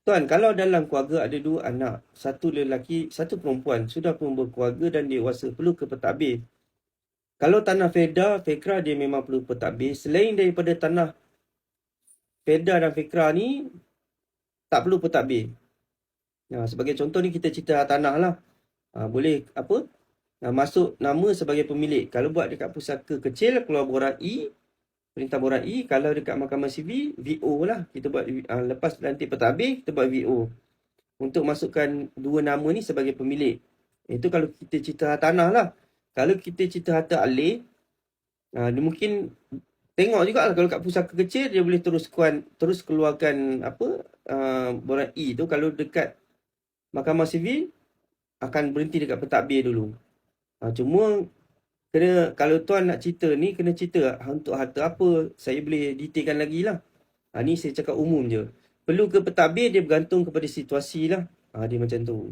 Tuan, kalau dalam keluarga ada 2 anak, satu lelaki, satu perempuan, sudah pun berkeluarga dan dewasa, perlu ke pentadbir? Kalau tanah Fekra dia memang perlu pentadbir. Selain daripada tanah Feda dan Fekra ni, tak perlu pentadbir. Sebagai contoh ni kita cerita tanah lah. Boleh apa? Masuk nama sebagai pemilik. Kalau buat dekat pusaka kecil, keluar borang E, perintah borang E. Kalau dekat mahkamah sivil, VO lah. Kita buat lepas nanti pentadbir, kita buat VO. Untuk masukkan 2 nama ni sebagai pemilik. Itu kalau kita cerita tanah lah. Kalau kita cerita harta alih, dia mungkin tengok juga lah. Kalau kat pusaka kecil, dia boleh terus keluarkan borang E tu. Kalau dekat mahkamah sivil, akan berhenti dekat pentadbir dulu. Cuma kalau tuan nak cerita ni, kena cerita untuk harta apa. Saya boleh detailkan lagi lah. Ni saya cakap umum je. Perlu ke pentadbir, dia bergantung kepada situasi lah. Dia macam tu.